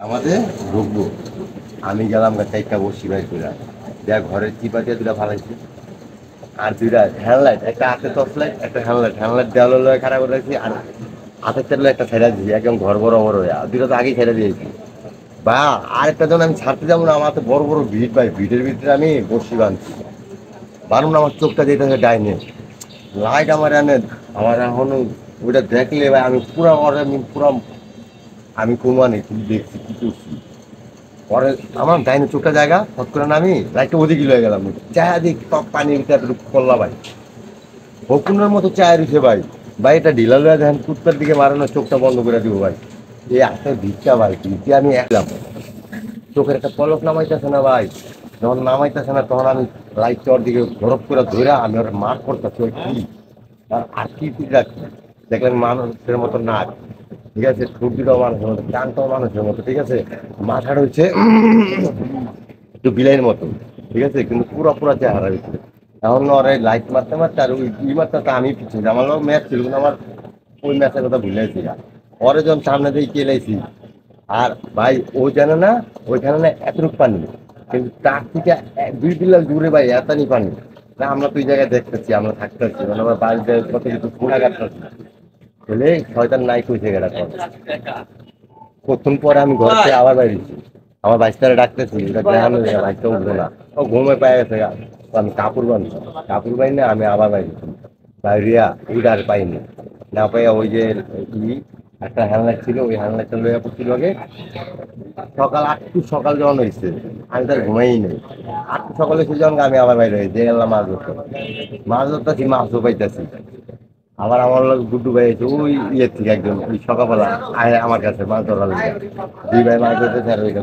আমাদের ঢুকবো। আমি গেলাম চারটা বসি ভাই দুরা দেখ ঘরের চিপা দিয়ে দুটা ফালাইছি আর দুইটা হ্যান্ডলাইট, একটা হাতে টর্চ লাইট, একটা হ্যান্ডলাইট দেওয়াল লয়ে খারাপ করে রাখছি আর হাতের তেলে একটা ছেড়া দিয়েছি একদম ঘর বড় বড় হয়ে আর দুইটা তো আগেই ছেড়ে দিয়েছি বা আরেকটা যখন আমি ছাড়তে যাবো না আমার তো বড় বড় ভিড় ভাই, ভিড়ের ভিতরে আমি বসি বাঁধছি বানুন আমার চোখটা যেতেছে ডাইনে লাইট আমার এনে আমার এখন ওইটা দেখলে ভাই আমি পুরা আমি পুরা আমি কমানি তুমি দেখছি কি করছি পরে আমার ডাইনে চোখটা জায়গা ফট করে আমি লাইটটা ওদিকে লয়ে গেলাম চায়া দিক সব পানির ভিতরে একটু করলা ভাই হকুনের মতো চায়ের উঠে ভাই ভাই এটা ঢিলা লয়ে দেখেন কুত্তার দিকে মারানো চোখটা বন্ধ করে দিব ভাই এই একটা ভিড়টা ভাই ভিড়তে আমি একলাম চোখের একটা পলক নামাইতেছে না ভাই যখন নামাইতেছে না তখন আমি লাইটটা ওর দিকে বরফ করে ধরে আমি ওর মার করতেছি ওই কি আর আকৃতি রাখছি দেখলেন মানুষের মতো নাক, ঠিক আছে, ঠুটিটাও মানুষের মতো, কানটাও মানুষের মতো, ঠিক আছে, মাথাটা হচ্ছে একটু বিলাইয়ের মতো, ঠিক আছে, কিন্তু পুরো পুরো চেহারা হয়েছে। এখন ওর এই লাইট মারতে মারতে আর ওই মারতে আমি পিছিয়ে আমার ম্যাচ ছিল কিন্তু আমার ওই ম্যাচের কথা ভুলে গেছি পরে যখন সামনে দিয়ে কেলাইছি আর ভাই ওই জানে না ওইখানে না এতটুকু পানি কিন্তু তার থেকে দুই বিল্লাল দূরে ভাই এতনি পানি না আমরা তুই জায়গায় দেখতেছি আমরা থাকতেছি মানে আমার বাড়িতে কত কিছু খোলা কাটতেছি বলে শয়তান নাই কইছে গেটা কতক্ষণ পরে আমি ঘর থেকে আবার বাইরেছি আমার বাইশটারে ডাকতেছি ওটা গ্রামে বাইশটা উঠবে না ও ঘুমে পায়ে গেছে তো আমি কাপড় বানছি কাপড় বাই না আমি আবার বাইরেছি বাইরিয়া ওইটা আর পাইনি না পাইয়া ওই যে একটা হ্যান্ডলাইট ছিল ওই হ্যান্ডলাইটটা লইয়া পড়ছিল আগে সকাল সকাল যখন হয়েছে আমি তার ঘুমাই নেই সকালে এসে যখন আমি আবার বাইরে হয়েছি গেলাম মাছ ধরতেছি মাছও পাইতেছি আবার আমার লোক গুড্ডু ভাই আছে ওই ইয়ের থেকে একজন ওই সকালবেলা আয় আমার কাছে মাছ ধরার দুই ভাই মাছ ধরতেছে আর ওই